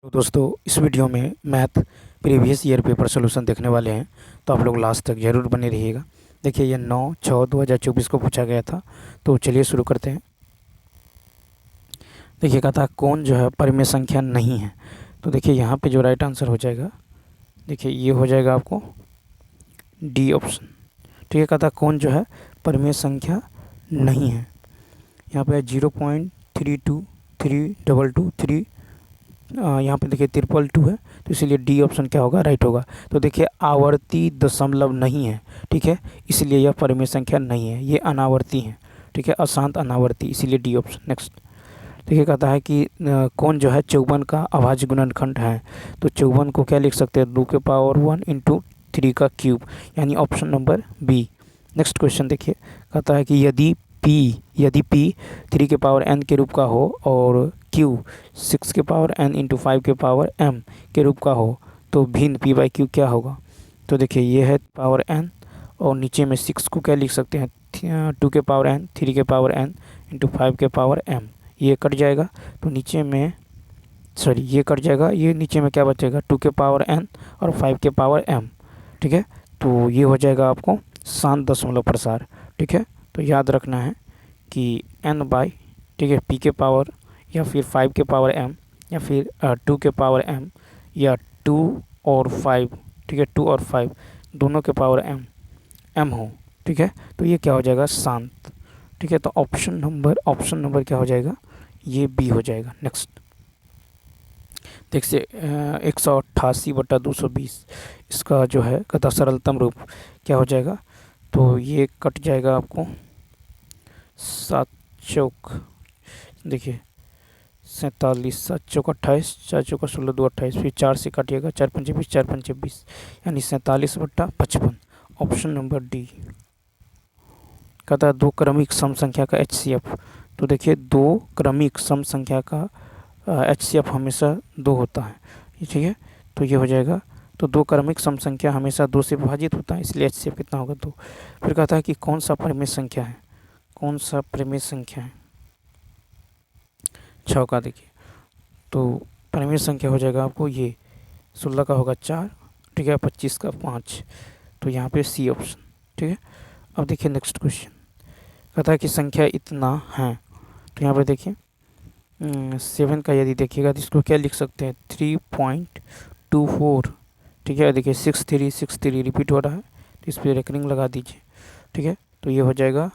तो दोस्तों इस वीडियो में math previous year paper solution देखने वाले हैं। तो आप लोग लास्ट तक ज़रूर बने रहिएगा। देखिए ये 9/6/2024 को पूछा गया था। तो चलिए शुरू करते हैं। देखिए कहा था कौन जो है परिमेय संख्या नहीं है। तो देखिए यहाँ पे जो राइट आंसर हो जाएगा, देखिए ये हो जाएगा आपको डी ऑप्शन। ठीक है, कहा था कौन जो है परिमेय संख्या नहीं है। यहाँ पे 0.32322 यहाँ पे देखिए 222 है, तो इसीलिए डी ऑप्शन क्या होगा, राइट होगा। तो देखिए आवर्ती दशमलव नहीं है, ठीक है, इसलिए यह परिमेय संख्या नहीं है, ये अनावर्ती है, ठीक है, अशांत अनावर्ती, इसीलिए डी ऑप्शन। नेक्स्ट देखिए कहता है कि कौन जो है 54 का अभाज्य गुणनखंड है। तो 54 को क्या लिख सकते हैं, 2⁻1 इंटू 3 का क्यूब, यानी option number B. Next question देखिए, कहता है कि यदि p 3 के रूप का हो और q 6 इंटू 5 के रूप का हो, तो भिन्न p/q क्या होगा। तो देखिए ये है पावर n और नीचे में 6 को क्या लिख सकते हैं, 2 इंटू 5 ये कट जाएगा। तो नीचे में ये कट जाएगा, ये नीचे में क्या बचेगा, 2 और 5 ठीक है। तो ये हो जाएगा आपको शांत दशमलव प्रसार, ठीक है। तो याद रखना है कि n बाई, ठीक है, p के पावर या फिर 5 या फिर 2 या 2 और 5, ठीक है, 2 और 5 दोनों के पावर m हो, ठीक है। तो ये क्या हो जाएगा, शांत, ठीक है। तो ऑप्शन नंबर क्या हो जाएगा, ये बी हो जाएगा। नेक्स्ट देखिए 188/220 इसका जो है कथा सरलतम रूप क्या हो जाएगा। तो ये कट जाएगा आपको 7 चौक, देखिए 47, 7 चौक 28, 4 चौक 16, 2 28, फिर 4 से काटिएगा, 4 पंचे 20, 4 पंचे 20, यानी 47/55, ऑप्शन नंबर डी। कहता है दो क्रमिक सम संख्या का HCF। तो देखिए दो क्रमिक सम संख्या का HCF हमेशा 2 होता है, ठीक है। तो ये हो जाएगा, तो दो क्रमिक सम संख्या हमेशा 2 से विभाजित होता है, इसलिए HCF कितना होगा, 2। फिर कहता है कि कौन सा परिमेय संख्या है, 6 का। देखिए तो परिमेय संख्या हो जाएगा आपको ये 16 का होगा 4, ठीक है, 25 का 5, तो यहाँ पे सी ऑप्शन, ठीक है। अब देखिए नेक्स्ट क्वेश्चन, कहता है कि संख्या इतना है। तो यहाँ पे देखिए 7 का यदि देखिएगा तो इसको क्या लिख सकते हैं, 3.24, ठीक है। देखिए 6363 रिपीट हो रहा है, तो इस पर रेकरिंग लगा दीजिए, ठीक है। तो ये हो जाएगा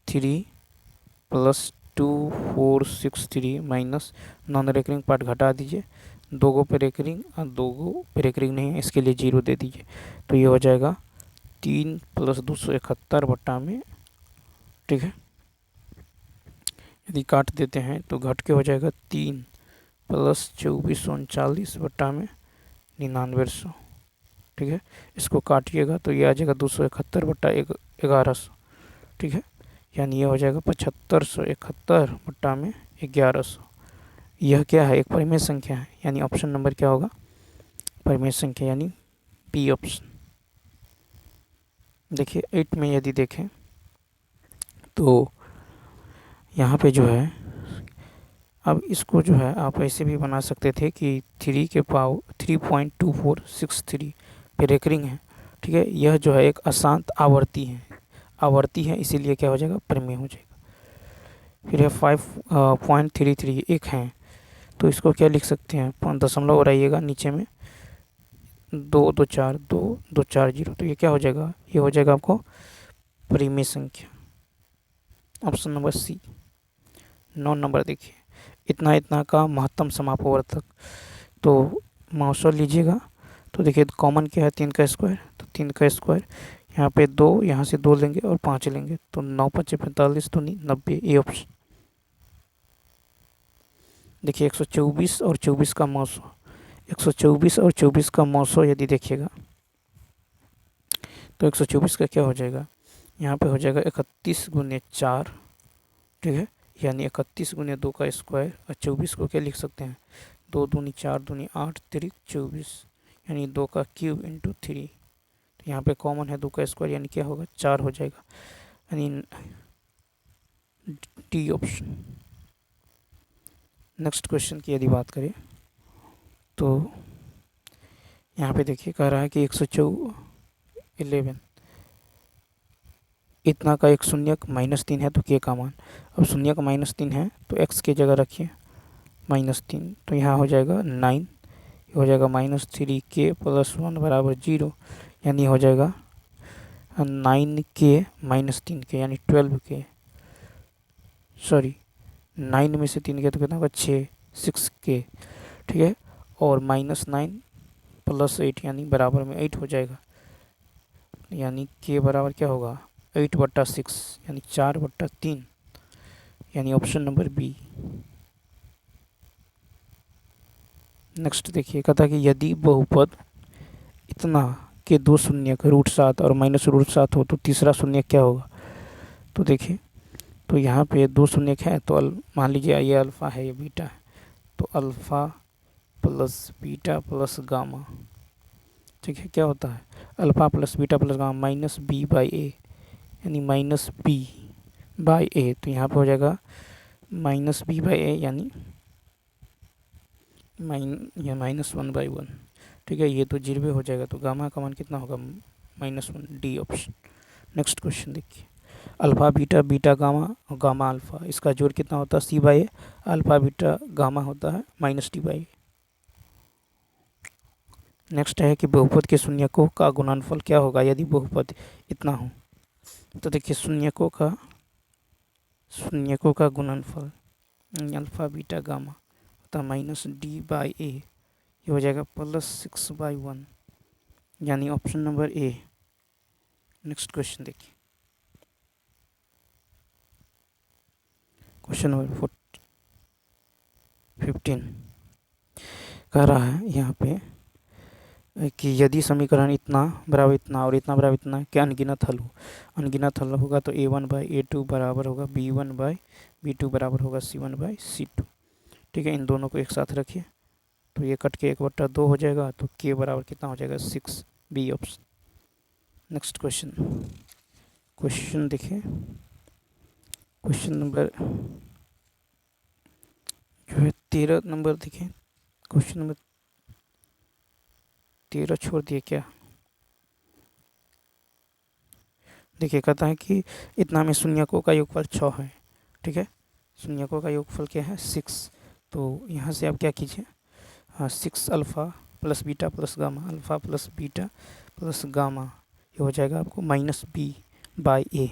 3 + 2463 माइनस नॉन रेकरिंग पार्ट घटा दीजिए, 2 गो पे रेकरिंग और 2 गो पे रेकरिंग नहीं है, इसके लिए 0 दे दीजिए। तो ये हो जाएगा 3 + 271/में, ठीक है। यदि काट देते हैं तो घट के हो जाएगा 3 + 2439/में 9900, ठीक है। इसको काटिएगा तो ये आ जाएगा 271/1100, ठीक है, यानी ये हो जाएगा 7571/में 1100। यह क्या है, एक परिमेय संख्या है, यानी ऑप्शन नंबर क्या होगा, परिमेय संख्या, यानी बी ऑप्शन। देखिए 8 में यदि देखें तो यहाँ पे जो है, अब इसको जो है आप ऐसे भी बना सकते थे कि 3.2463 पे रेकरिंग है, ठीक है। यह जो है एक अशांत आवर्ती है, इसीलिए क्या हो जाएगा, परिमेय हो जाएगा। फिर है 5.33 एक है, तो इसको क्या लिख सकते हैं, दशमलव रहिएगा नीचे में 224 तो ये क्या हो जाएगा, ये हो जाएगा आपको परिमेय संख्या, ऑप्शन नंबर सी। 9 नंबर देखिए, इतना का महत्तम समापवर्तक। तो मौसर लीजिएगा, तो देखिए कॉमन क्या है, 3 का स्क्वायर, तो 3 का स्क्वायर यहाँ पे 2, यहाँ से 2 लेंगे और 5 लेंगे, तो 9 × 5 = 45, तो 90, ये ऑप्शन। देखिए 124 और 24 का मौसो, 124 और 24 का मौसो यदि देखिएगा तो 124 का क्या हो जाएगा, यहाँ पे हो जाएगा 31×4, ठीक है, यानी 31×2 का स्क्वायर, और 24 को क्या लिख सकते हैं, 2 दूनी 4 दूनी 8 तिरिक 24, यानी 2 का क्यूब इंटू 3। तो यहाँ पे कॉमन है 2 का स्क्वायर, यानी क्या होगा, 4 हो जाएगा, यानी डी ऑप्शन। नेक्स्ट क्वेश्चन की यदि बात करें तो यहाँ पे देखिए कह रहा है कि 11 इतना का एक शून्यक -3 है तो के का मान। अब शून्यक -3 है तो एक्स की जगह रखिए -3, तो यहाँ हो जाएगा 9, हो जाएगा -3k + 1 बराबर 0, यानी हो जाएगा 9k - 3k यानी 12k, सॉरी 9 में से 3 के तो कितना होगा 6k, ठीक है। और -9 + 8 यानी बराबर में 8 हो जाएगा, यानी k बराबर क्या होगा 8/6 यानी 4/3, यानी ऑप्शन नंबर बी। नेक्स्ट देखिए, कहता है कि यदि बहुपद इतना के दो शून्यक √7 और -√7 हो तो तीसरा शून्यक क्या होगा। तो देखिए, तो यहाँ पे दो शून्यक है तो मान लीजिए ये अल्फ़ा है ये बीटा है, तो alpha plus beta plus gamma, ठीक है, क्या होता है alpha plus beta plus gamma -b/a, यानी -b/a, तो यहाँ पे हो जाएगा -b/a यानी -1/1, ठीक है। ये तो 0 हो जाएगा, तो गामा का मान कितना होगा -1, डी ऑप्शन। नेक्स्ट क्वेश्चन देखिए, अल्फ़ा बीटा बीटा गामा और गामा अल्फ़ा, इसका जोड़ कितना होता है c/a, अल्फ़ा बीटा गामा होता है -d/a। नेक्स्ट है कि बहुपद के शून्यकों का गुणनफल क्या होगा यदि बहुपद इतना हो। तो देखिए शून्यकों का गुणनफल अल्फ़ा बीटा गामा होता है -d/a, ये हो जाएगा +6/1, यानी option number A. Next question देखिए, क्वेश्चन नंबर 15 कह रहा है यहाँ पे कि यदि समीकरण इतना बराबर इतना और इतना बराबर इतना के अनगिनत हल हो, अनगिनत हल होगा तो a1/a2 बराबर होगा b1/b2 बराबर होगा c1/c2, ठीक है। इन दोनों को एक साथ रखिए तो ये कट के 1/2 हो जाएगा, तो k बराबर कितना हो जाएगा 6, बी ऑप्शन। नेक्स्ट क्वेश्चन देखिए, क्वेश्चन नंबर जो है 13 नंबर देखिए, क्वेश्चन नंबर 13 छोड़ दिए क्या। देखिए कहता है कि इतना में शून्यकों का योगफल 6 है, ठीक है। शून्यकों का योगफल क्या है 6, तो यहाँ से आप क्या कीजिए, हाँ 6 alpha plus beta plus gamma, alpha plus beta plus gamma, ये हो जाएगा आपको -b/a,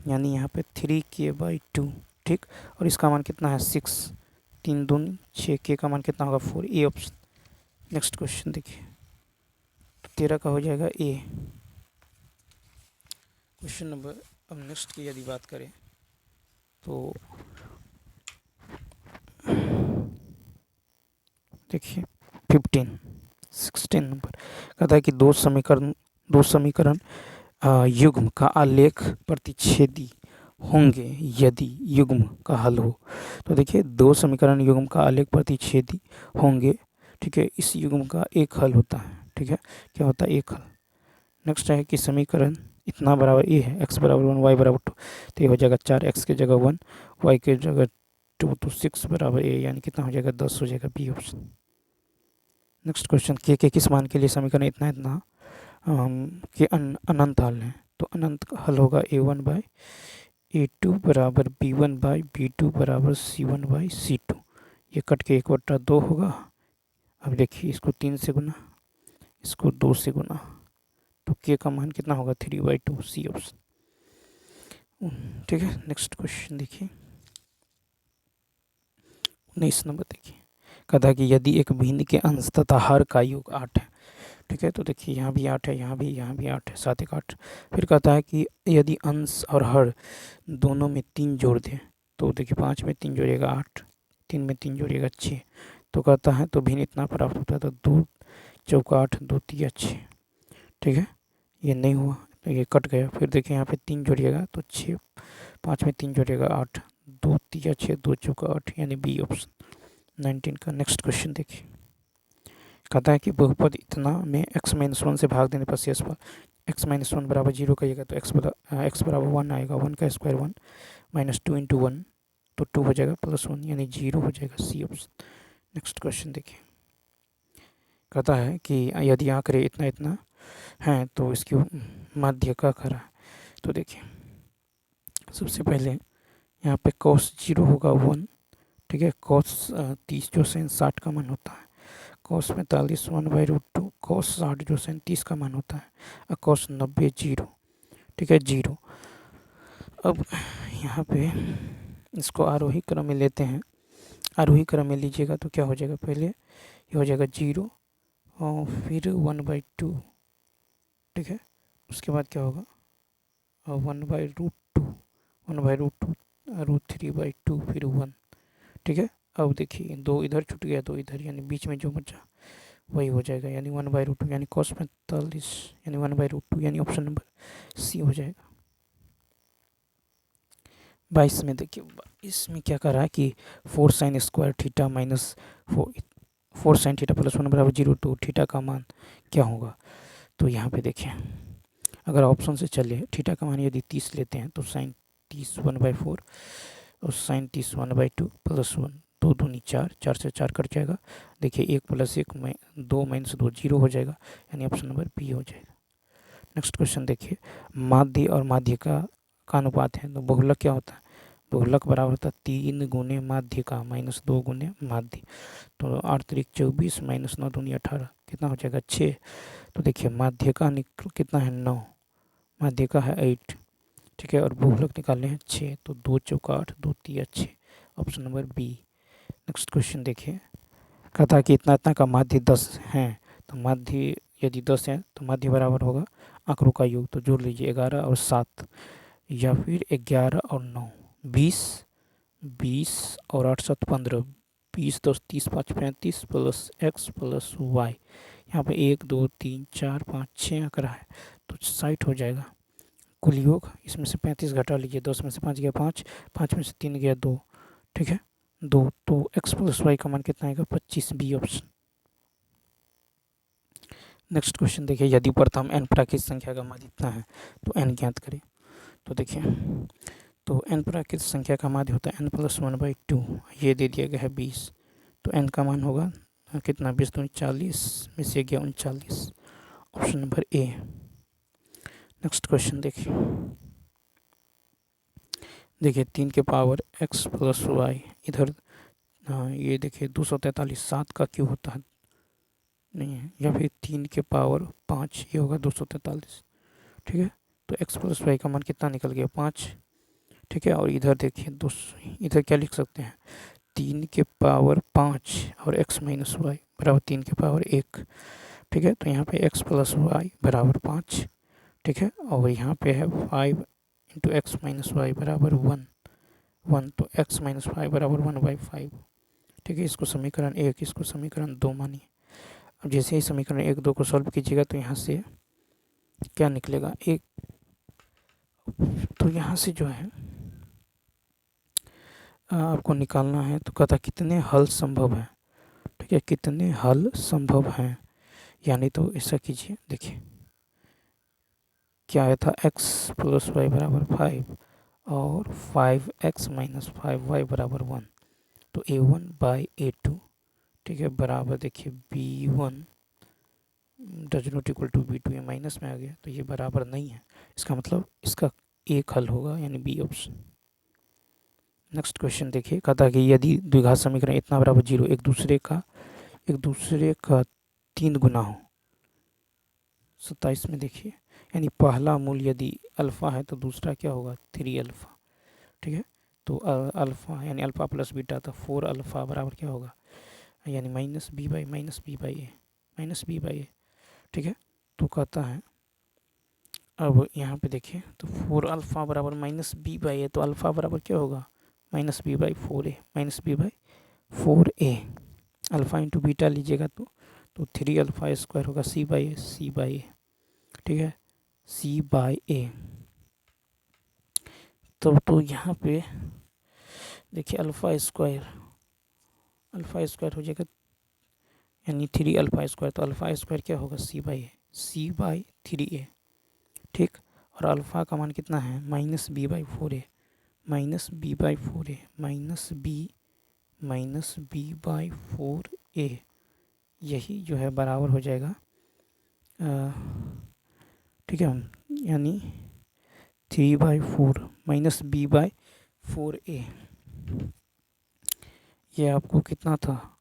यानी यहाँ पे 3k/2, ठीक। और इसका मान कितना है 6, 3 दूनी 6, k का मान कितना होगा 4, ए ऑप्शन। नेक्स्ट क्वेश्चन देखिए, 13 का हो जाएगा ए। क्वेश्चन नंबर, अब नेक्स्ट की यदि बात करें तो देखिए 16 नंबर कहता है कि दो समीकरण युग्म का आलेख प्रतिच्छेदी होंगे यदि युग्म का हल हो। तो देखिए दो समीकरण युग्म का आलेख प्रतिच्छेदी होंगे, ठीक है। इस युग्म का एक हल होता है, ठीक है, क्या होता है एक हल। नेक्स्ट है कि समीकरण इतना बराबर ए है, x बराबर 1 y बराबर 2, तो ये हो जाएगा 4, x की जगह 1 y की जगह 2, तो 6 बराबर ए, यानी कितना हो जाएगा 10 हो जाएगा, बी ऑप्शन। नेक्स्ट क्वेश्चन, के किस मान के लिए समीकरण इतना के अनंत हल है। तो अनंत हल होगा a1/a2 बराबर b1/b2 बराबर c1/c2, ये कट के 1/2 होगा। अब देखिए इसको 3 से गुना, इसको 2 से गुना, तो के का मान कितना होगा 3/2, सी ऑप्शन, ठीक है। नेक्स्ट क्वेश्चन देखिए 19 नंबर देखिए, कहता है कि यदि एक भिन्न के अंश तथा हर का योग 8 है, ठीक है। तो देखिए यहाँ भी 8 है, यहाँ भी 8 है, 7 1 8। फिर कहता है कि यदि अंश और हर दोनों में 3 जोड़ दें, तो देखिए 5 में 3 जोड़िएगा 8, 3 में 3 जोड़िएगा 6, तो कहता है तो भिन्न इतना प्राप्त होता है, तो 2 चौका 8, 2 तिया 6, ठीक है। ये नहीं हुआ तो ये कट गया। फिर देखिए यहाँ पे 3 जोड़िएगा तो 6, 5 में 3 जोड़िएगा 8, 2 तिया 6, 2 चौका 8, यानी बी ऑप्शन 19 का। नेक्स्ट क्वेश्चन देखिए, कहता है कि बहुपद इतना में x-1 से भाग देने पर शेषफल x-1 बराबर 0 कहिएगा तो x बराबर 1 आएगा, 1 का स्क्वायर 1 -2 × 1, तो 2 हो जाएगा +1, यानी 0 हो जाएगा, सी ऑप्शन। नेक्स्ट क्वेश्चन देखिए, कहता है कि यदि आंकड़े इतना इतना हैं तो इसकी माध्य का करा। तो देखिए सबसे पहले यहाँ पे cos 0 होगा 1, ठीक है। cos 30 जो sin 60 का मान होता है, cos 45 1/√2, cos 60 जो sin 30 का मान होता है, और cos 90 0, ठीक है 0। अब यहाँ पे इसको आरोही क्रम में लेते हैं। आरोही क्रम में लीजिएगा तो क्या हो जाएगा, पहले ये हो जाएगा 0 और फिर 1/2, ठीक है। उसके बाद क्या होगा 1/√2, 1/√2, √3/2, फिर 1, ठीक है। अब देखिए 2 इधर छूट गया, 2 इधर, यानी बीच में जो बचा वही हो जाएगा, यानी 1/√2, यानी cos 45 यानी 1/√2, यानी ऑप्शन नंबर सी हो जाएगा। 22 में देखिए, इसमें क्या कर रहा है कि 4 sin square theta minus 4 sin theta plus 1 बराबर 0 टू थीटा का मान क्या होगा। तो यहाँ पे देखिए अगर ऑप्शन से चले, थीटा का मान यदि 30 लेते हैं तो sin 30 1/4 और sin 30 1/2 प्लस 1, 2 दूनी 4, 4 से 4 कट जाएगा। देखिए 1 + 1 में 2 - 2 0 हो जाएगा, यानी ऑप्शन नंबर बी हो जाएगा। नेक्स्ट क्वेश्चन देखिए, माध्य और माध्यिका का अनुपात है, तो बहुलक क्या होता है, बहुलक बराबर होता है 3 गुने माध्यिका माइनस 2 गुने माध्य। तो 8 3 24 माइनस 9 दूनी 18, कितना हो जाएगा 6। तो देखिए माध्यिका कितना है 9, माध्यिका है 8, ठीक है, और बहुलक निकालने हैं 6, तो 2 चौका 8, 2 तिया 6, option number B. Next question देखिए, कहता है कि इतना इतना का माध्य 10 है, तो माध्य यदि 10 है तो माध्य बराबर होगा आंकड़ों का योग, तो जोड़ लीजिए 11 और 7, या फिर 11 और 9 20, 20 और 8 7 15, 20 10 30 5 35 प्लस x प्लस y। यहाँ पे 1 2 3 4 5 6 आंकड़ा है, तो 60 हो जाएगा कुल योग। इसमें से 35 घटा लीजिए, 10 में से 5 गया 5, 5 में से 3 गया 2, ठीक है 2, तो x प्लस वाई का मान कितना आएगा 25, बी ऑप्शन। नेक्स्ट क्वेश्चन देखिए, यदि प्रथम n प्राकृत संख्या का मान इतना है तो n ज्ञात करें। तो देखिए तो n प्राकृत संख्या का माध्य होता है n + 1/2, ये दे दिया गया है 20, तो n का मान होगा कितना 20 दूनी 40 में से गया 39, option number A. Next question देखिए 3 के पावर x प्लस वाई, इधर ये देखिए 243, 7 का क्यों होता है नहीं है, या फिर 3 के पावर 5, ये होगा 243, ठीक है। तो x प्लस वाई का मान कितना निकल गया 5, ठीक है। और इधर देखिए इधर क्या लिख सकते हैं 3 के पावर 5 और x माइनस वाई बराबर 3 के पावर 1, ठीक है। तो यहाँ पे x प्लस वाई बराबर 5, ठीक है, और यहाँ पे है 5 इंटू एक्स माइनस वाई बराबर 1, तो x माइनस वाई बराबर 1/5, ठीक है। इसको समीकरण 1, इसको समीकरण 2 मानिए। अब जैसे ही समीकरण 1 2 को सॉल्व कीजिएगा तो यहाँ से क्या निकलेगा 1, तो यहाँ से जो है आपको निकालना है, तो कहता कितने हल संभव है, ठीक है, कितने हल संभव हैं, यानी तो ऐसा कीजिए देखिए क्या आया था x प्लस वाई बराबर 5 और 5x माइनस 5y बराबर 1, तो a1/a2, ठीक है, बराबर देखिए b1 does not equal to b2, ये माइनस में आ गया तो ये बराबर नहीं है, इसका मतलब इसका एक हल होगा, यानी बी ऑप्शन। नेक्स्ट क्वेश्चन देखिए, कहता है कि यदि द्विघात समीकरण इतना बराबर 0 एक दूसरे का 3 गुना हो, 27 में देखिए, यानी पहला मूल यदि अल्फ़ा है तो दूसरा क्या होगा 3 अल्फ़ा, ठीक है। तो अल्फ़ा यानी अल्फ़ा प्लस बीटा, तो 4 अल्फ़ा बराबर क्या होगा, यानी माइनस बी बाई ए, ठीक है। तो कहता है अब यहाँ पे देखिए, तो 4 अल्फ़ा बराबर माइनस बी बाई ए, तो अल्फ़ा बराबर क्या होगा -b/4a, अल्फ़ा इंटू बीटा लीजिएगा तो 3 अल्फ़ा स्क्वायर होगा c/a, ठीक है, c/a। तो यहाँ पे देखिए अल्फ़ा स्क्वायर हो जाएगा, यानी 3 अल्फ़ा स्क्वायर, तो अल्फ़ा स्क्वायर क्या होगा c/3a, ठीक। और अल्फ़ा का मान कितना है -b/4a, -b/4a, -b/4a, यही जो है बराबर हो जाएगा, ठीक है, यानी 3/4 माइनस B/4A। ये आपको कितना था,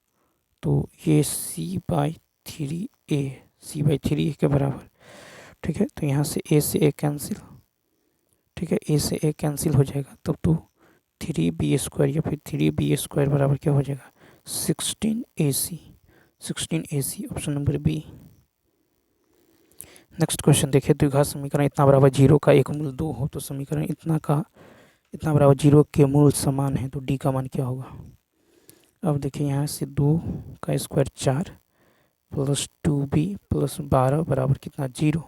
तो ये C/3A, C/3 के बराबर, ठीक है। तो यहाँ से A से A कैंसिल, ठीक है, A से A कैंसिल हो जाएगा, तब तो 3B² या फिर 3B² बराबर क्या हो जाएगा, 16AC। 16AC option number B. Next question देखिए, द्विघात समीकरण इतना बराबर 0 का एक मूल 2 हो तो समीकरण इतना बराबर 0 के मूल समान है तो डी का मान क्या होगा। अब देखिए यहाँ से 2 का स्क्वायर 4 प्लस 2B प्लस 12 बराबर कितना 0,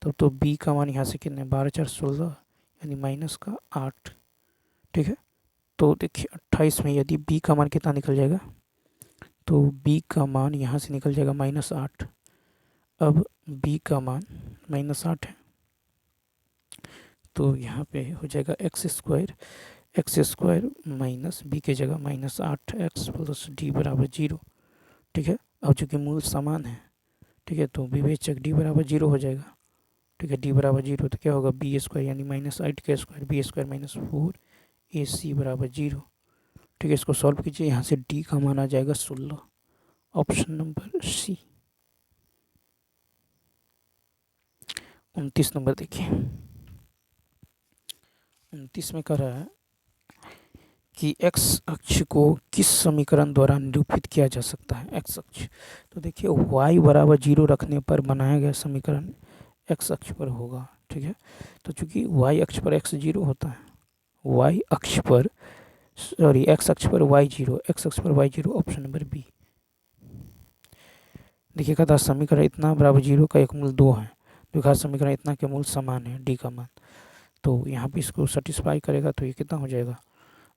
तब तो b का मान यहाँ से कितने 12×4=16 यानी माइनस का 8, ठीक है। तो देखिए 28 में यदि b का मान कितना निकल जाएगा, तो b का मान यहाँ से निकल जाएगा -8। अब b का मान -8 है तो यहाँ पे हो जाएगा x² माइनस b की जगह -8x प्लस d बराबर 0, ठीक है। अब चूँकि मूल समान है, ठीक है, तो विवेचक d बराबर 0 हो जाएगा, ठीक है। d बराबर 0 तो क्या होगा b² यानी -8 b² -4AC बराबर 0, ठीक है। इसको सॉल्व कीजिए, यहाँ से d का मान आ जाएगा 16, ऑप्शन नंबर सी। 29 नंबर देखिए, 29 में कह रहा है कि x अक्ष को किस समीकरण द्वारा निरूपित किया जा सकता है। x अक्ष, तो देखिए y बराबर 0 रखने पर बनाया गया समीकरण x अक्ष पर होगा, ठीक है। तो चूंकि y अक्ष पर x 0 होता है, y अक्ष पर सॉरी x अक्ष पर y 0, x अक्ष पर y 0, ऑप्शन नंबर बी। देखिए कहता समीकरण इतना बराबर 0 का एक मूल 2 है, द्विघात समीकरण इतना के मूल समान है, डी का मान, तो यहाँ पे इसको सेटिस्फाई करेगा तो ये कितना हो जाएगा।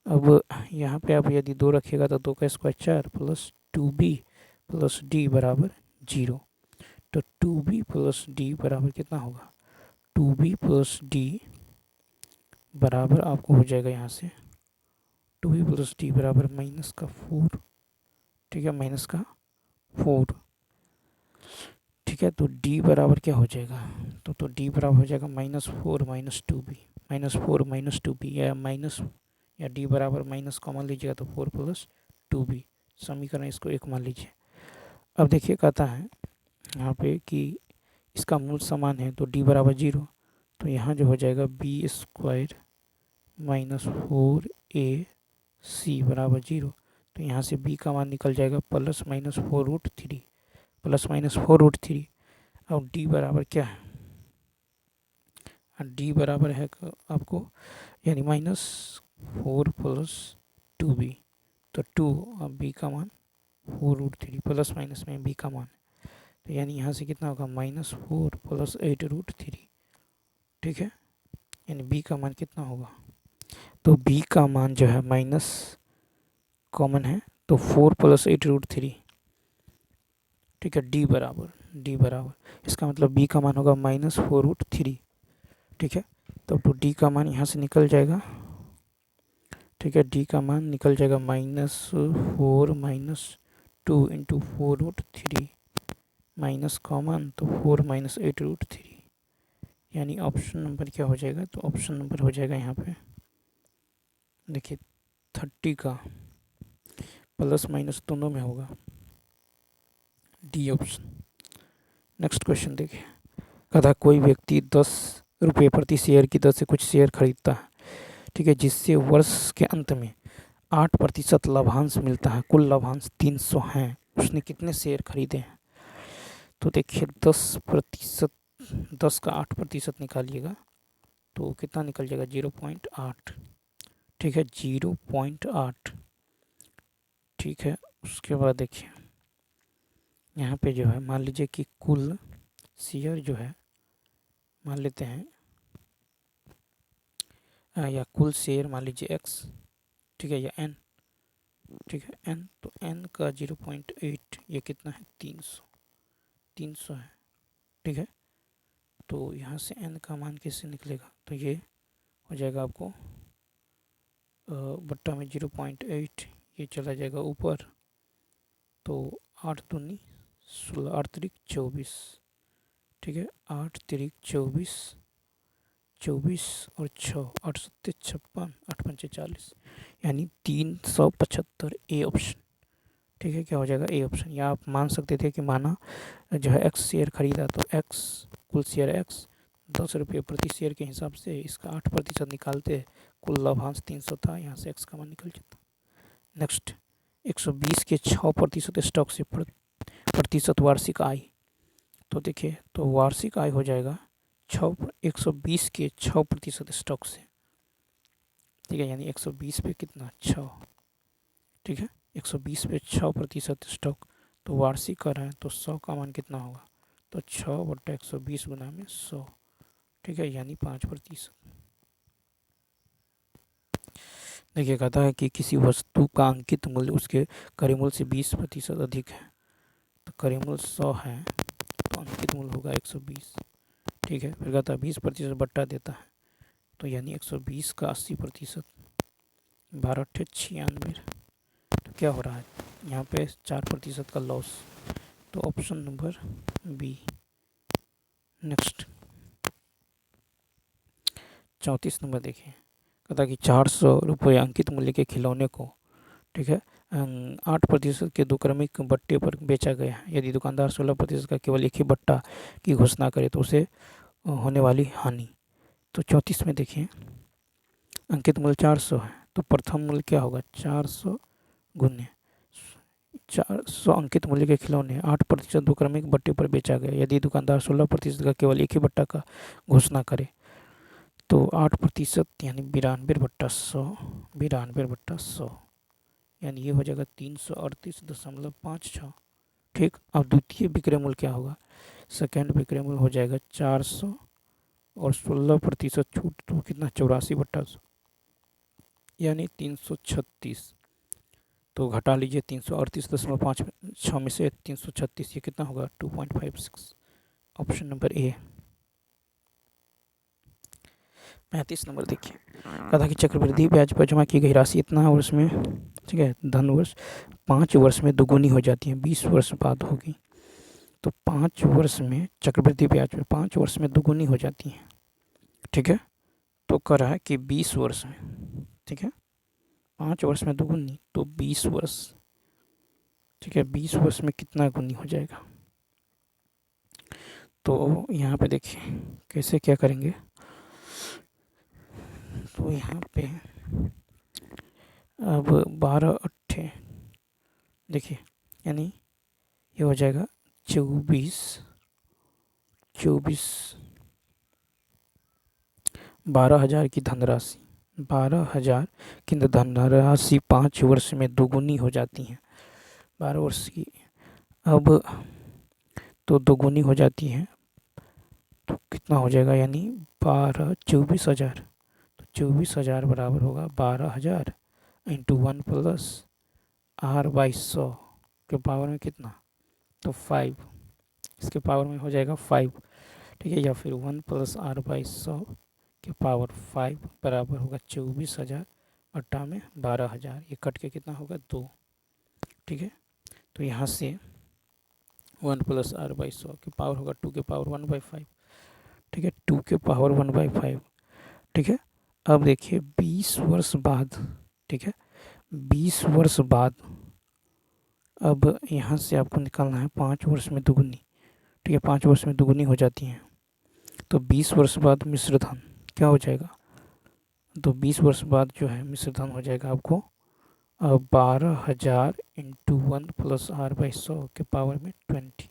अब यहाँ पे आप यदि 2 रखिएगा तो 2 का square 4 plus 2b plus d बराबर 0, तो 2b प्लस d बराबर कितना होगा, 2b प्लस d बराबर आपको हो जाएगा यहाँ से 2b प्लस d बराबर -4, ठीक है, -4, ठीक है। तो d बराबर क्या हो जाएगा, तो d बराबर हो जाएगा -4 माइनस 2b, -4 माइनस 2b या d बराबर माइनस कॉमन लीजिएगा तो 4 प्लस 2b, समीकरण इसको 1 मान लीजिए। अब देखिए कहता है यहाँ पे कि इसका मूल समान है तो d बराबर 0, तो यहाँ जो हो जाएगा b² -4ac बराबर 0, तो यहाँ से b का मान निकल जाएगा +-4√3, +-4√3। अब d बराबर क्या है, d बराबर है आपको यानी -4 प्लस 2b, तो 2 अब b का मान 4√3 प्लस माइनस में b का मान, तो यानी यहाँ से कितना होगा -4 प्लस 8√3, ठीक है, यानी b का मान कितना होगा, तो b का मान जो है माइनस कॉमन है तो 4 प्लस 8√3, ठीक है। d बराबर इसका मतलब b का मान होगा -4√3, ठीक है। तो d का मान यहाँ से निकल जाएगा, ठीक है, d का मान निकल जाएगा -4 -2 इंटू 4√3 माइनस कॉमन तो 4 - 8√3, यानी ऑप्शन नंबर क्या हो जाएगा, तो ऑप्शन नंबर हो जाएगा यहाँ पे देखिए 30 का प्लस माइनस दोनों में होगा, डी ऑप्शन। नेक्स्ट क्वेश्चन देखिए, कहा कोई व्यक्ति 10 रुपये प्रति शेयर की दर से कुछ शेयर खरीदता है, ठीक है, जिससे वर्ष के अंत में 8% लाभांश मिलता है, कुल लाभांश 300 हैं, उसने कितने शेयर खरीदे हैं। तो देखिए 10 का 8% निकालिएगा तो कितना निकल जाएगा 0.8, ठीक है, 0.8, ठीक है। उसके बाद देखिए यहाँ पे जो है मान लीजिए कि कुल शेयर जो है मान लेते हैं या कुल शेयर मान लीजिए x, ठीक है, या n, ठीक है, n, तो n का 0.8 ये कितना है 300 है, ठीक है। तो यहाँ से n का मान कैसे निकलेगा, तो ये हो जाएगा आपको बट्टा में 0.8 ये चला जाएगा ऊपर, तो 8 दूनी 16 8 तिरिक 24, ठीक है, 8 तिरिक 24, 24 और 6 8 सत्ते 56, 8 पंचे 40, यानी 375 ए ऑप्शन। ठीक है, क्या हो जाएगा ए ऑप्शन। या आप मान सकते थे कि माना जो है एक्स शेयर खरीदा तो एक्स कुल शेयर एक्स 10 रुपये प्रति शेयर के हिसाब से इसका 8% निकालते, कुल लाभांश 300 था, यहाँ से एक्स का मान निकल जाता। नेक्स्ट 120 के 6% स्टॉक से प्रतिशत वार्षिक आय। तो देखिए, तो वार्षिक आय हो जाएगा 120 के 6% स्टॉक से, ठीक है, यानी 120 पे कितना 6, ठीक है, 120 पे 6% स्टॉक, तो वार्षिक कर रहे हैं तो 100 का मान कितना होगा, तो 6/120 गुना में 100, ठीक है, यानी 5%। देखिए, कहता है कि किसी वस्तु का अंकित मूल्य उसके क्रय मूल्य से 20% अधिक है, तो क्रय मूल्य 100 है तो अंकित मूल्य होगा 120, ठीक है। फिर कहता है 20% बट्टा देता है, तो यानी 120 का 80%, 12 × 96, तो क्या हो रहा है यहाँ पे 4% का लॉस, तो option number B. Next 34 number देखिए, कहता कि 400 रुपये अंकित मूल्य के खिलौने को, ठीक है, 8% के 2 क्रमिक बट्टे पर बेचा गया है। यदि दुकानदार 16% का केवल एक ही बट्टा की घोषणा करे तो उसे होने वाली हानि। तो 34 में देखिए, अंकित मूल्य 400 है, तो प्रथम मूल्य क्या होगा 400 गुने 400 अंकित मूल्य के खिलौने 8% 2 क्रमिक बट्टे पर बेचा गया। यदि दुकानदार 16% का केवल एक ही बट्टा का घोषणा करे तो 8% यानी 92/100, 92/100, यानी ये हो जाएगा 338.56। ठीक, अब द्वितीय विक्रय मूल्य क्या होगा, सेकेंड विक्रय मूल्य हो जाएगा 400 और 16% छूट तो कितना 84/100, यानी 336। तो घटा लीजिए 338.56 में से 336, ये कितना होगा 2.56, ऑप्शन नंबर ए। 35 नंबर देखिए, कहा कि चक्रवृद्धि ब्याज पर जमा की गई राशि इतना वर्ष में, ठीक है, धन वर्ष 5 वर्ष में दोगुनी हो जाती है, 20 वर्ष बाद होगी। तो 5 वर्ष में चक्रवृद्धि ब्याज पर 5 वर्ष में दोगुनी हो जाती है, ठीक है। तो कह रहा है कि 20 वर्ष में, ठीक है, 5 वर्ष में दोगुनी तो 20 वर्ष, ठीक है, 20 वर्ष में कितना गुनी हो जाएगा। तो यहाँ पे देखिए कैसे क्या करेंगे, तो यहाँ पे अब 12 देखिए, यानी ये हो जाएगा 24 12,000 की धनराशि, 12,000 की धनराशि 5 वर्ष में दोगुनी हो जाती है, 12 वर्ष की, अब तो दोगुनी हो जाती है तो कितना हो जाएगा, यानी 24,000, तो 24,000 बराबर होगा 12,000 इंटू 1 प्लस r/100 के पावर में कितना, तो 5, इसके पावर में हो जाएगा 5, ठीक है, या फिर 1 प्लस r/100 के पावर 5 बराबर होगा 24,000 बट्टा में 12,000, ये कट के कितना होगा 2, ठीक है। तो यहाँ से 1 प्लस r/100 के पावर होगा 2 के पावर 1/5, ठीक है, 2 के पावर 1/5, ठीक है। अब देखिए 20 वर्ष बाद, ठीक है, 20 वर्ष बाद, अब यहाँ से आपको निकालना है 5 वर्ष में दोगुनी, ठीक है, 5 वर्ष में दोगुनी हो जाती है, तो 20 वर्ष बाद मिश्र धन क्या हो जाएगा, तो 20 वर्ष बाद जो है मिश्र धन हो जाएगा आपको 12,000 इंटू 1 प्लस r/100 के पावर में 20,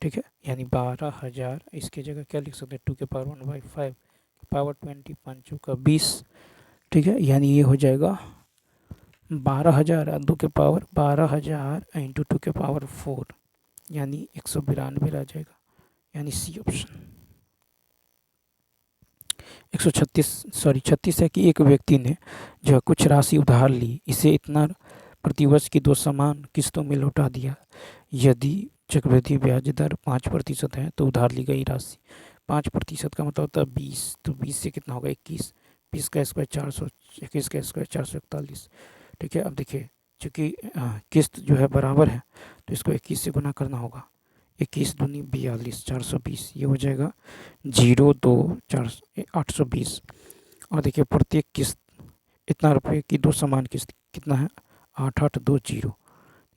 ठीक है, यानी 12,000, इसके जगह क्या लिख सकते हैं 2 के पावर 1/5 पावर 20, 5 का 20, ठीक है, यानी ये हो जाएगा 12,000 2 के पावर 12,000 इंटू 2 के पावर 4, यानी 192 आ जाएगा, यानी सी ऑप्शन। 36 है कि एक व्यक्ति ने जो है कुछ राशि उधार ली, इसे इतना प्रतिवर्ष की 2 समान किस्तों में लौटा दिया। यदि चक्रवृद्धि ब्याज दर 5% है तो उधार ली गई राशि 5% का मतलब होता है 20, तो 20 से कितना होगा 21, 20 का स्क्वायर 400, 21 का स्क्वायर 441, ठीक है। अब देखिए चूँकि किस्त जो है बराबर है तो इसको 21 से गुना करना होगा। 21 दूनी 42, 420, ये हो जाएगा 0, 2, 4, 820। और देखिए प्रत्येक किस्त इतना रुपये की 2 समान किस्त कितना है, 8820,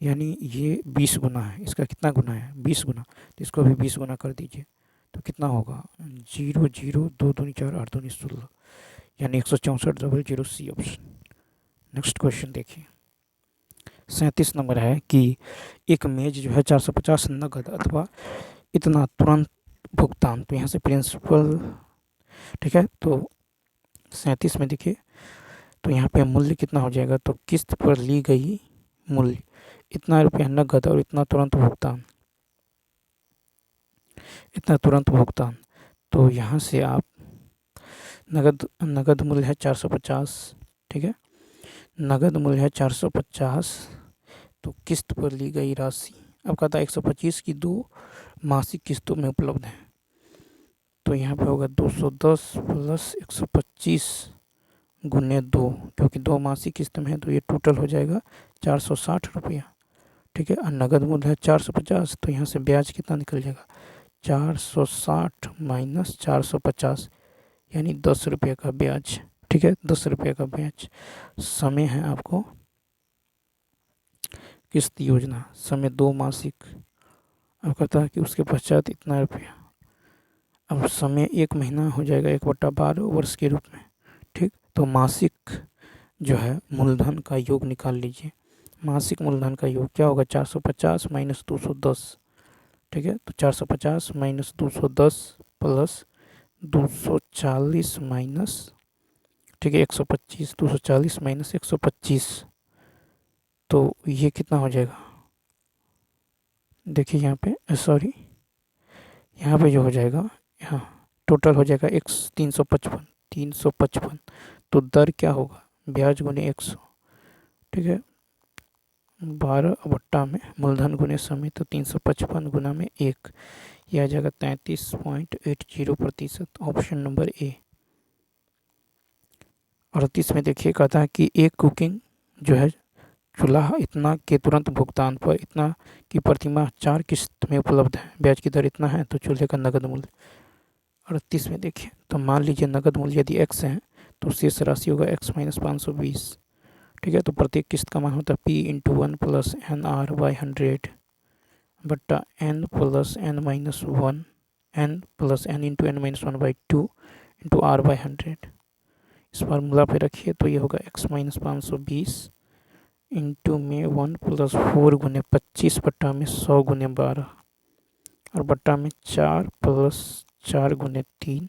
यानी ये 20 गुना है। इसका कितना गुना है, 20 गुना। तो इसको भी 20 गुना कर दीजिए तो कितना होगा, 0, 0, 2 दूनी 4, 8 दूनी 16, यानी 164, सी ऑप्शन। नेक्स्ट क्वेश्चन देखिए, 37 नंबर है कि एक मेज जो है 450 नगद अथवा इतना तुरंत भुगतान। तो यहाँ से प्रिंसिपल, ठीक है। तो 37 में देखिए, तो यहाँ पे मूल्य कितना हो जाएगा, तो किस्त पर ली गई मूल्य इतना रुपया नगद और इतना तुरंत भुगतान, इतना तुरंत भुगतान। तो यहाँ से आप नगद मूल्य है 450, ठीक है। नगद मूल्य है 450, तो किस्त पर ली गई राशि अब कहता है 125 की 2 मासिक किस्तों में उपलब्ध है। तो यहाँ पे होगा 210 प्लस 125 गुने 2, क्योंकि 2 मासिक किस्त में है तो ये टोटल हो जाएगा 460 रुपया, ठीक है। और नगद मूल्य है 450, तो यहाँ से ब्याज कितना निकल जाएगा, 460 माइनस 450, यानी 10 रुपये का ब्याज, ठीक है, 10 रुपये का ब्याज। समय है आपको किस्त योजना, समय 2 मासिक, अब कहता है कि उसके पश्चात इतना रुपया। अब समय 1 महीना हो जाएगा 1/12 वर्ष के रूप में, ठीक। तो मासिक जो है मूलधन का योग निकाल लीजिए। मासिक मूलधन का योग क्या होगा, 450 माइनस 210, ठीक है। तो 450 माइनस 210 प्लस 240 माइनस, ठीक है, 125, 240 माइनस 125, तो ये कितना हो जाएगा, देखिए यहाँ पे, सॉरी यहाँ पे जो हो जाएगा, यहाँ टोटल हो जाएगा 355। तो दर क्या होगा, ब्याज गुने 100, ठीक है, 12 बट्टा में मूलधन गुने समय, तो 355 गुना में 1, यह आ जाएगा 33.80%, ऑप्शन नंबर ए। 38 में देखिए कहता है कि एक कुकिंग जो है चूल्हा इतना के तुरंत भुगतान पर इतना की प्रतिमाह 4 किस्त में उपलब्ध है, ब्याज की दर इतना है, तो चूल्हे का नगद मूल्य। 38 में देखिए, तो मान लीजिए नगद मूल्य यदि x है तो शेष राशि होगा x माइनस 520, ठीक है। तो प्रत्येक किस्त का मान होता है p into 1 plus N R by 100 बट्टा n plus n minus 1, n plus n into n minus 1 by 2 into r by 100। इस फार्मूला पे रखिए तो ये होगा x माइनस 520 इंटू में 1 प्लस 4 गुने 25 बट्टा में 100 गुने 12 और बट्टा में 4 प्लस 4 गुने 3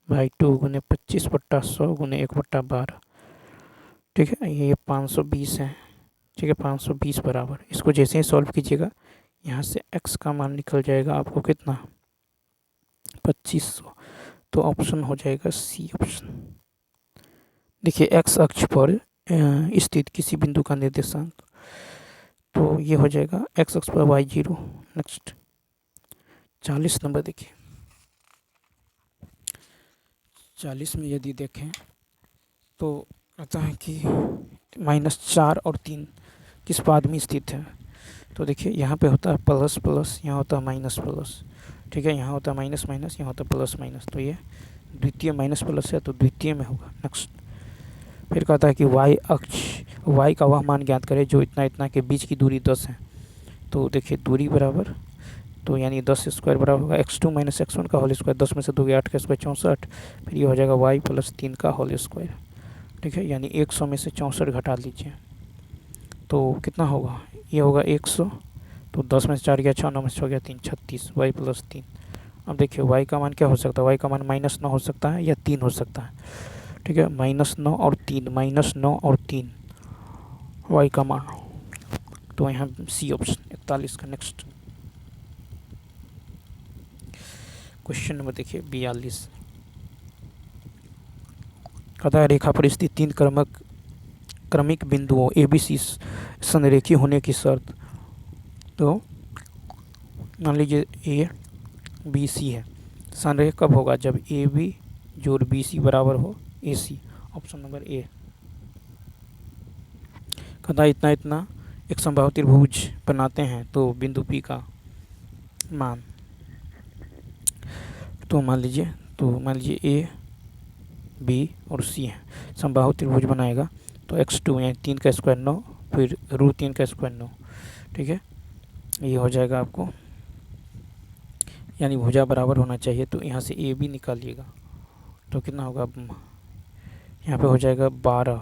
बाई 2 गुने 25 बट्टा 100 गुने 1/12, ठीक है। ये 520 है, ठीक है, 520 बराबर। इसको जैसे ही सॉल्व कीजिएगा यहाँ से x का मान निकल जाएगा आपको कितना, 2500। तो ऑप्शन हो जाएगा सी ऑप्शन। देखिए x अक्ष पर स्थित किसी बिंदु का निर्देशांक, तो ये हो जाएगा x अक्ष पर y0। नेक्स्ट 40 नंबर देखिए, 40 में यदि देखें तो कहता है कि -4 और 3 किस पाद में स्थित है। तो देखिए यहाँ पे होता है प्लस प्लस, यहाँ होता है माइनस प्लस, ठीक है, यहाँ होता है माइनस माइनस, यहाँ होता है प्लस माइनस, तो ये द्वितीय माइनस प्लस है तो द्वितीय में होगा। नेक्स्ट फिर कहता है कि y अक्ष, y का वह मान ज्ञात करें जो इतना इतना के बीच की दूरी 10 है। तो देखिए दूरी बराबर, तो यानी 10 स्क्वायर बराबर होगा x2 माइनस x1 का होल स्क्वायर, 10 में से 2 8 का स्क्वायर 64, फिर ये हो जाएगा y प्लस 3 का होल स्क्वायर, ठीक है, यानी 100 में से 64 घटा लीजिए तो कितना होगा, ये होगा 100, तो 10 में से 4 गया 6, 9 में से 6 गया 3, 36, y प्लस 3। अब देखिए y का मान क्या हो सकता है, y का मान -9 हो सकता है या 3 हो सकता है, ठीक है, -9 और 3, -9 और 3 y का मान, तो यहाँ सी ऑप्शन 41 का। नेक्स्ट क्वेश्चन नंबर देखिए 42, कहता है रेखा पर स्थित 3 क्रमिक बिंदुओं ABC संरेखी होने की शर्त। तो मान लीजिए ABC है, संरेख कब होगा, जब AB जोड़ BC बराबर हो AC, ऑप्शन नंबर ए। कहता है इतना इतना एक समबाहु त्रिभुज बनाते हैं तो बिंदु P का मान, तो मान लीजिए A, B और C है, समबाहु त्रिभुज बनाएगा तो x2 यानी 3 का स्क्वायर 9, फिर √3 का स्क्वायर 9, ठीक है। ये हो जाएगा आपको, यानी भुजा बराबर होना चाहिए, तो यहाँ से AB निकालिएगा तो कितना होगा, यहाँ पे हो जाएगा 12,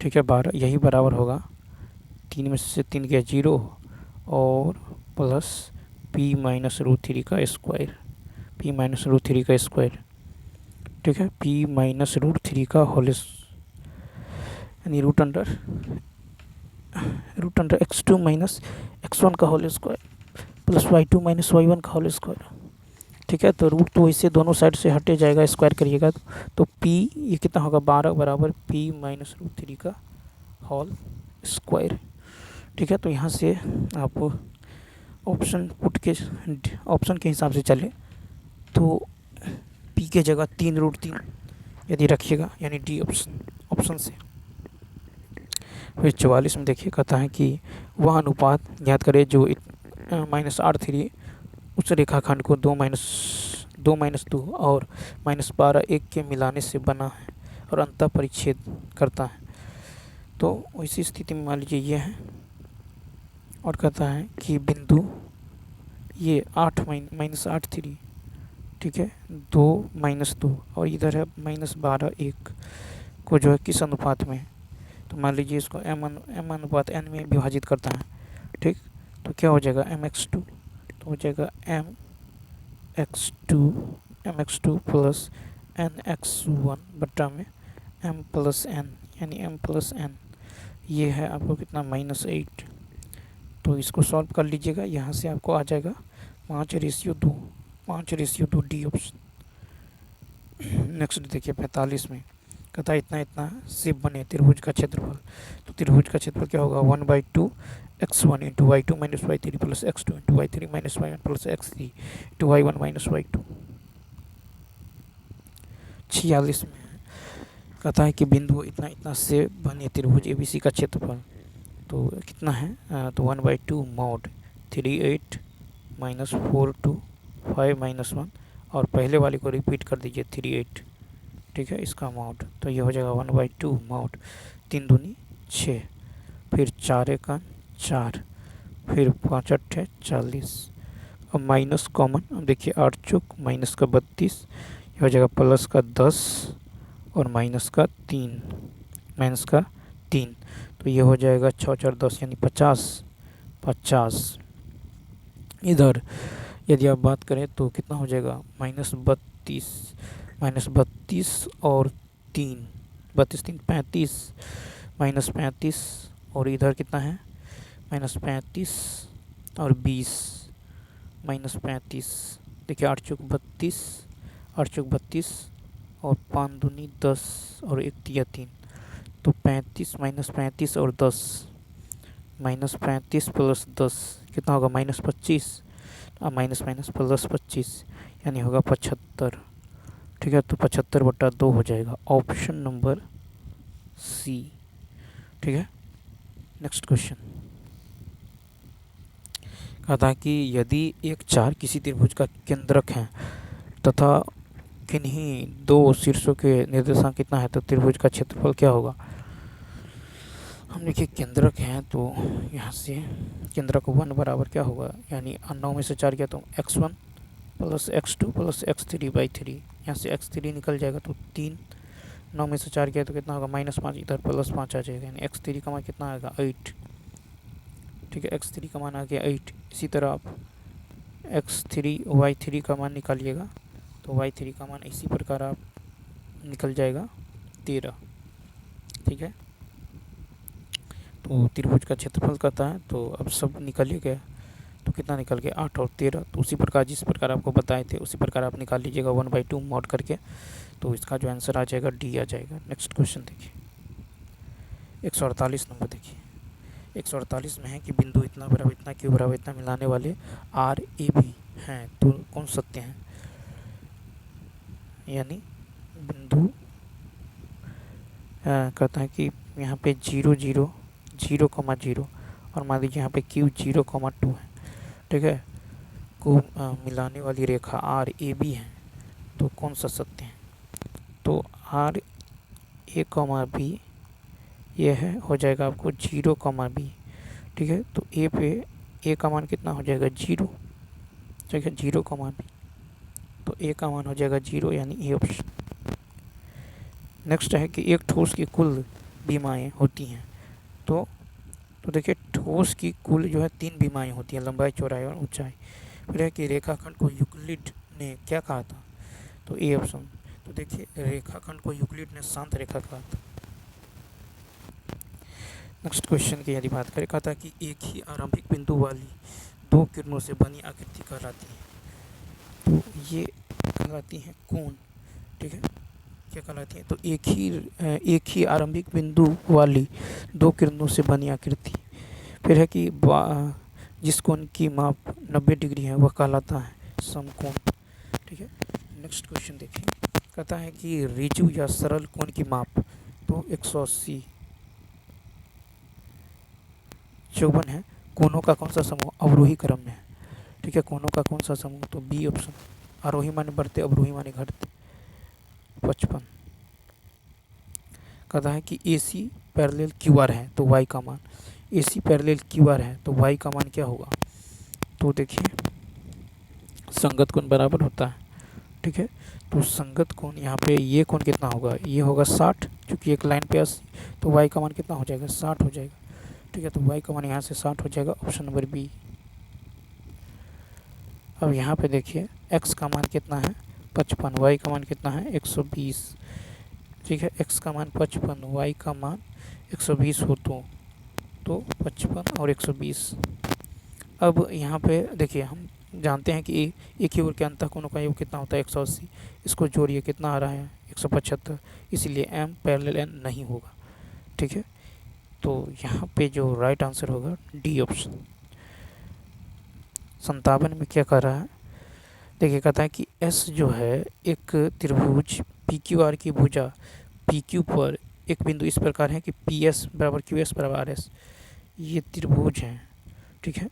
ठीक है 12, यही बराबर होगा 3 में से 3 गया 0 और प्लस P माइनस √3 का स्क्वायर, P माइनस √3 का स्क्वायर, ठीक है, P माइनस √3 का होल यानी root under x2 minus x1 का whole square plus y2 minus y1 का होल स्क्वायर, ठीक है। तो रूट तो इससे दोनों साइड से हटे जाएगा, स्क्वायर करिएगा तो P ये कितना होगा 12 बराबर P माइनस √3 का होल स्क्वायर, ठीक है। तो यहाँ से आप ऑप्शन के हिसाब से चले तो P के जगह 3√3 यदि रखिएगा, यानी D ऑप्शन से। फिर 44 में देखिए, कहता है कि वह अनुपात ज्ञात करें जो -R3 उस रेखाखंड को 2 - 2 और -12 1 के मिलाने से बना है और अंतः परिच्छेद करता है। तो इसी स्थिति में मान लीजिए ये है और कहता है कि बिंदु ये 8 -8 ठीक है 2 - 2 और इधर है -12 1 को जो है किस अनुपात में, तो मान लीजिए इसको m अनुपात n में विभाजित करता है, ठीक। तो क्या हो जाएगा mx2, तो हो जाएगा mx2 प्लस nx1 बट्टा में m प्लस n, यानी m प्लस n, ये है आपको कितना -8। तो इसको सॉल्व कर लीजिएगा, यहाँ से आपको आ जाएगा 5:2 डी ऑप्शन। नेक्स्ट देखिए 45 में कहता है इतना से बने त्रिभुज का क्षेत्रफल, तो त्रिभुज का क्षेत्रफल क्या होगा 1/2 x1 into y2 minus y3 plus x2 into y3 minus y1 plus x3 into y1 minus y2। 46 में कहता है कि बिंदु इतना से बने त्रिभुज ABC का क्षेत्रफल, तो कितना है, तो 1/2 mod 38 माइनस 42 5 - 1 और पहले वाले को रिपीट कर दीजिए 38, ठीक है, इसका मॉड, तो ये हो जाएगा 1/2 मॉड 3 दूनी 6, फिर 4 1 4, फिर 5 8 40, अब माइनस कॉमन, अब देखिए 8 चौक माइनस का 32, ये हो जाएगा प्लस का 10 और माइनस का 3, तो ये हो जाएगा 6 4 10 यानी 50। इधर यदि आप बात करें तो कितना हो जाएगा -32 और 3, 32 3 35 -35 और इधर कितना है -35 और 20 -35, देखिए 8 चौक 32 और 5 दूनी 10 और 1 तिया 3, तो 35 -35 और 10 -35 प्लस 10 कितना होगा -25, और माइनस प्लस 25 यानी होगा 75, ठीक है। तो 75/2 हो जाएगा, ऑप्शन नंबर सी, ठीक है। नेक्स्ट क्वेश्चन कहता है कि यदि एक चार किसी त्रिभुज का केंद्रक है तथा किन्हीं दो शीर्षों के निर्देशांक कितना है, तो त्रिभुज का क्षेत्रफल क्या होगा। हम देखिए केंद्रक हैं तो यहाँ से केंद्रक 1 बराबर क्या होगा, यानी 9 में से 4 गया तो x1 plus x2 plus x3/3, यहाँ से x3 निकल जाएगा तो 3, 9 में से 4 गया तो कितना होगा -5, इधर +5 आ जाएगा, यानी x3 का मान कितना आएगा 8, ठीक है, x3 का मान आ गया 8। इसी तरह आप y3 का मान निकालिएगा तो y3 का मान इसी प्रकार आप निकल जाएगा 13, ठीक है। तो त्रिभुज का क्षेत्रफल कहता है, तो अब सब निकल ही गया, तो कितना निकल गया 8 और 13, तो उसी प्रकार जिस प्रकार आपको बताए थे उसी प्रकार आप निकाल लीजिएगा 1/2 मॉड करके, तो इसका जो आंसर आ जाएगा डी आ जाएगा। नेक्स्ट क्वेश्चन देखिए 148 नंबर देखिए, 148 में है कि बिंदु इतना बराबर इतना क्यू बराबर इतना मिलाने वाले आर ए बी हैं तो कौन सकते हैं, यानी बिंदु कहता है कि यहाँ पे 0 0 0,0 और मान लीजिए यहाँ पे Q 0,2 है, ठीक है, को मिलाने वाली रेखा आर ए बी है, तो कौन सा सत्य है? तो आर ए कॉमा बी ये है, हो जाएगा आपको 0,b, ठीक है। तो ए पे ए का मान कितना हो जाएगा 0, ठीक है, 0,b, तो ए का मान हो जाएगा 0, यानी ए ऑप्शन। नेक्स्ट है कि एक ठोस की कुल बीमाएँ होती हैं, तो देखिए ठोस की कुल जो है 3 बीमाएँ होती हैं, लंबाई, चौड़ाई और ऊंचाई। फिर है कि रेखाखंड को यूक्लिड ने क्या कहा था? तो ए ऑप्शन। तो देखिए रेखाखंड को यूक्लिड ने शांत रेखा कहा था। नेक्स्ट क्वेश्चन की यदि बात करें, कहा था कि एक ही आरंभिक बिंदु वाली 2 किरणों से बनी आकृति कहलाती है, तो ये कहलाती है कोण, ठीक है, क्या कहलाती है? तो एक ही आरंभिक बिंदु वाली 2 किरणों से बनी आकृति। फिर है कि जिस कोण की माप 90 डिग्री है वह कहलाता है समकोण, ठीक है। नेक्स्ट क्वेश्चन देखिए, कहता है कि ऋजु या सरल कोण की माप तो 180 54 है। कोणों का कौन सा समूह अवरोही क्रम में है? ठीक है, कोणों का कौन सा समूह? तो बी ऑप्शन। आरोही माने बढ़ते, अवरोही माने घटते। 55। कहता है कि AC पैरेलल QR है, तो y का मान, AC पैरेलल QR है तो y का मान क्या होगा? तो देखिए संगत कोण बराबर होता है, ठीक है। तो संगत कोण यहाँ पे ये कोण कितना होगा? ये होगा 60, क्योंकि एक लाइन पे 80, तो y का मान कितना हो जाएगा? 60 हो जाएगा, ठीक है। तो y का मान यहाँ से 60 हो जाएगा, ऑप्शन नंबर बी। अब यहाँ पे देखिए x का मान कितना है? 55, y का मान कितना है? 120, ठीक है। x का मान 55, y का मान 120 हो तो 55 और 120। अब यहाँ पे देखिए हम जानते हैं कि एक ही ओर के अंतःकोणों का योग कितना होता है? 180। इसको जोड़िए, कितना आ रहा है? 175, इसलिए m पैरेलल n नहीं होगा, ठीक है। तो यहाँ पे जो राइट आंसर होगा डी ऑप्शन। 57 में क्या कर रहा है? देखिए कहता है कि S जो है एक त्रिभुज PQR की भुजा PQ पर एक बिंदु इस प्रकार है कि PS बराबर QS बराबर RS, ये त्रिभुज है, ठीक है।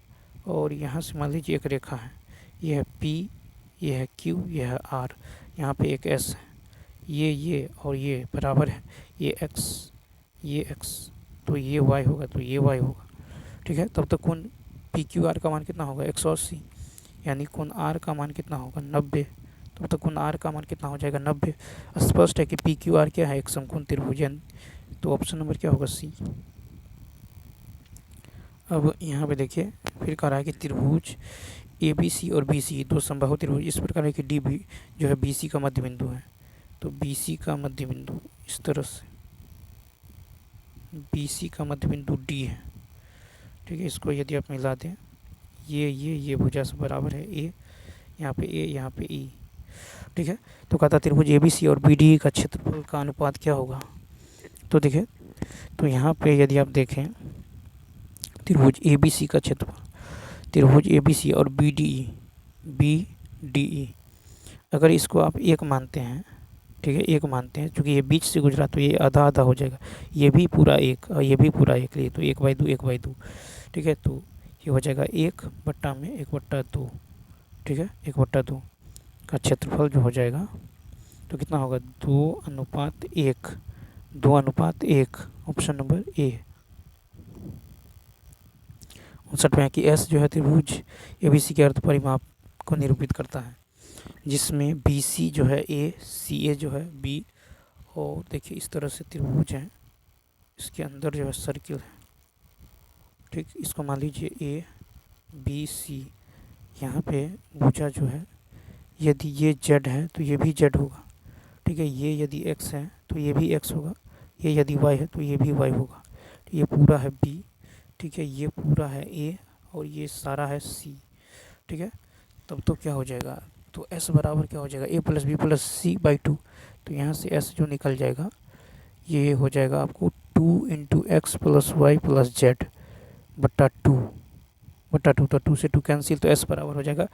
और यहाँ से मान लीजिए एक रेखा है, ये है P, ये है Q, ये है R, यहाँ पे एक S है, ये और ये बराबर है, ये X, तो ये Y होगा, तो ये Y होगा, ठीक है। तब तक कोण PQR का मान कितना होगा? 180, यानी कोण R का मान कितना होगा? 90। तब तक कोण R का मान कितना हो जाएगा? 90। स्पष्ट है कि PQR क्या है? एक समकोण त्रिभुज, तो ऑप्शन नंबर क्या होगा? सी। अब यहाँ पे देखिए फिर कह रहा है कि त्रिभुज ABC और BC दो समबाहु त्रिभुज इस प्रकार है कि D भी जो है BC का मध्य बिंदु है, तो BC का मध्य बिंदु इस तरह से, BC का मध्य बिंदु D है, ठीक है। इसको यदि आप मिला दें, ये भुजा से बराबर है A, यहाँ पे A, यहाँ पे E, ठीक है। तो कहता त्रिभुज ABC और BD का क्षेत्रफल का अनुपात क्या होगा? तो देखिए, तो यहाँ पे यदि आप देखें त्रिभुज ABC का क्षेत्रफल, त्रिभुज ABC और BDE, अगर इसको आप एक मानते हैं, ठीक है, एक मानते हैं, क्योंकि ये बीच से गुजरा तो ये आधा आधा हो जाएगा, ये भी पूरा एक और ये भी पूरा एक, लिए तो 1/2 1/2, ठीक है। तो ये हो जाएगा 1/2, ठीक है, 1/2 का क्षेत्रफल जो हो जाएगा तो कितना होगा? 2:1, 2:1, ऑप्शन नंबर ए। 59 में है कि S जो है त्रिभुज ABC के अर्ध परिमाप को निरूपित करता है, जिसमें BC जो है A, CA जो है B, और देखिए इस तरह से त्रिभुज है, इसके अंदर जो है सर्किल है, ठीक। इसको मान लीजिए ABC, यहाँ पे भुजा जो है यदि ये Z है तो ये भी Z होगा, ठीक है। ये यदि X है तो ये भी X होगा, ये यदि Y है तो ये भी Y होगा, ये पूरा है B, ठीक है, ये पूरा है A और ये सारा है C, ठीक है। तब तो क्या हो जाएगा? तो S बराबर क्या हो जाएगा? A + B + C/2, तो यहाँ से S जो निकल जाएगा ये हो जाएगा आपको 2 × X + Y + Z बट्टा 2, तो 2 से 2 कैंसिल, तो S बराबर हो जाएगा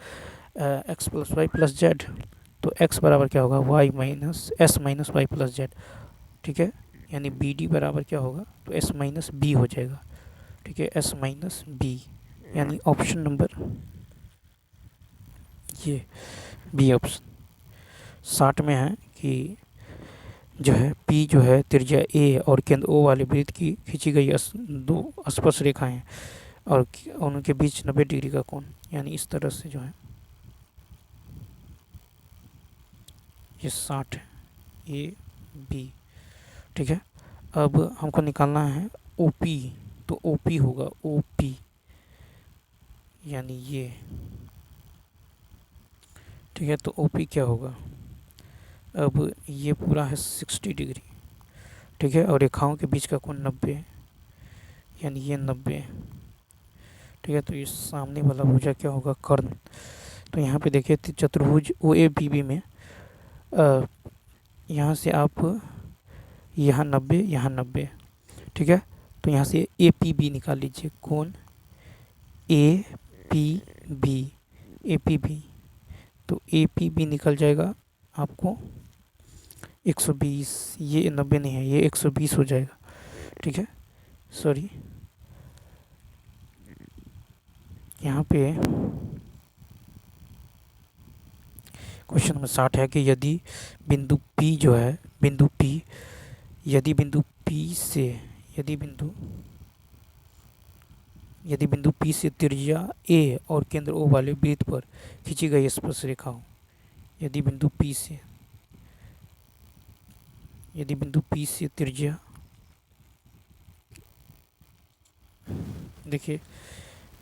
X + Y + Z, तो X बराबर क्या होगा? Y - S - Y + Z, ठीक है, यानी BD बराबर क्या होगा? तो S - B हो जाएगा, ठीक है, S माइनस बी, यानी ऑप्शन नंबर ये बी ऑप्शन 60 में है कि जो है P जो है त्रिज्या A और केंद्र O वाले वृत्त की खींची गई दो स्पर्श रेखाएं और उनके बीच 90 डिग्री का कोण, यानी इस तरह से जो है ये 60 है, A B। ठीक है, अब हमको निकालना है OP, तो OP होगा OP, यानी ये। ठीक है, तो OP क्या होगा, अब ये पूरा है 60 डिग्री। ठीक है, और रेखाओं के बीच का कोण 90, यानी ये 90। ठीक है, तो ये सामने वाला भुजा क्या होगा, कर्ण। तो यहाँ पे देखिए चतुर्भुज OABB में यहाँ से आप यहाँ 90, यहाँ 90। ठीक है, तो यहाँ से APB निकाल लीजिए, कोण APB, APB, तो APB निकल जाएगा आपको 120, ये 90 नहीं है, ये 120 हो जाएगा। ठीक है, सॉरी, यहाँ पे क्वेश्चन नंबर 60 है कि यदि बिंदु P जो है, बिंदु P, यदि बिंदु P से यदि बिंदु P से त्रिज्या A और केंद्र O वाले वृत्त पर खींची गई स्पर्श रेखा हो, यदि बिंदु P से त्रिज्या, देखिए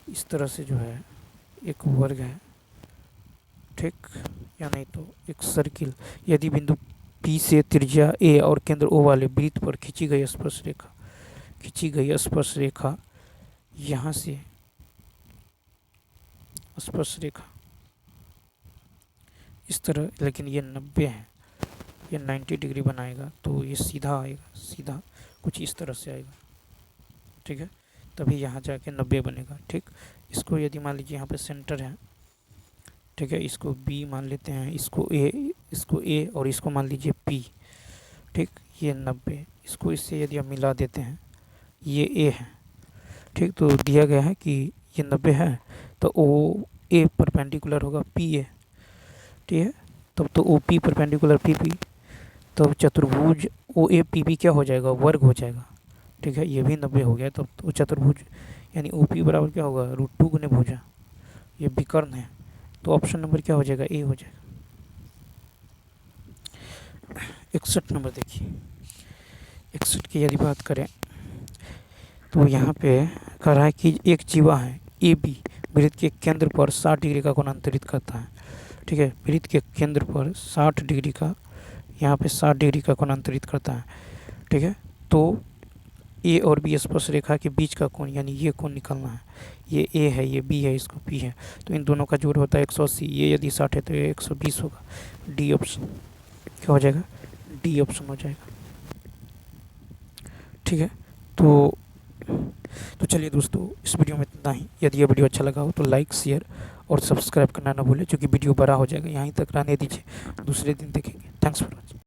इस तरह से जो है एक वर्ग है, ठीक, या नहीं तो एक सर्किल, यदि बिंदु P से त्रिज्या A और केंद्र O वाले वृत्त पर खींची गई स्पर्श रेखा यहाँ से स्पर्श रेखा इस तरह, लेकिन ये 90 है, ये 90 डिग्री बनाएगा, तो ये सीधा आएगा, सीधा कुछ इस तरह से आएगा। ठीक है, तभी यहाँ जाके 90 बनेगा। ठीक, इसको यदि मान लीजिए यहाँ पे सेंटर है, ठीक है, इसको B मान लेते हैं, इसको A और इसको मान लीजिए P। ठीक, ये 90, इसको इससे यदि हम मिला देते हैं, ये A है। ठीक, तो दिया गया है कि ये 90 है, तो OA परपेंडिकुलर होगा PA। ठीक है, तब तो OP परपेंडिकुलर PP, तब चतुर्भुज OAPB क्या हो जाएगा, वर्ग हो जाएगा। ठीक है, ये भी 90 हो गया, तब तो चतुर्भुज यानी OP बराबर क्या होगा, √2 गुने भुजा, ये विकर्ण है, तो ऑप्शन नंबर क्या हो जाएगा, A हो जाएगा। 61 नंबर देखिए, 61 की यदि बात करें तो यहाँ पे कह रहा है कि एक जीवा है AB वृत्त के केंद्र पर 60 डिग्री का कोण अंतरित करता है। ठीक है, वृत्त के केंद्र पर 60 डिग्री का, यहाँ पे 60 डिग्री का कोण अंतरित करता है। ठीक है, तो A और B स्पर्श रेखा के बीच का कोण, यानी ये कोण निकालना है, ये A है, ये B है, इसको P है, तो इन दोनों का जोड़ होता है 180, ये यदि 60 है तो ये 120 होगा। D ऑप्शन क्या हो जाएगा, D ऑप्शन हो जाएगा। ठीक है, तो चलिए दोस्तों, इस वीडियो में इतना ही। यदि ये वीडियो अच्छा लगा हो तो लाइक, शेयर और सब्सक्राइब करना ना भूलें, क्योंकि वीडियो बड़ा हो जाएगा। यहीं तक रहने दीजिए, दूसरे दिन देखेंगे। Thanks for watching.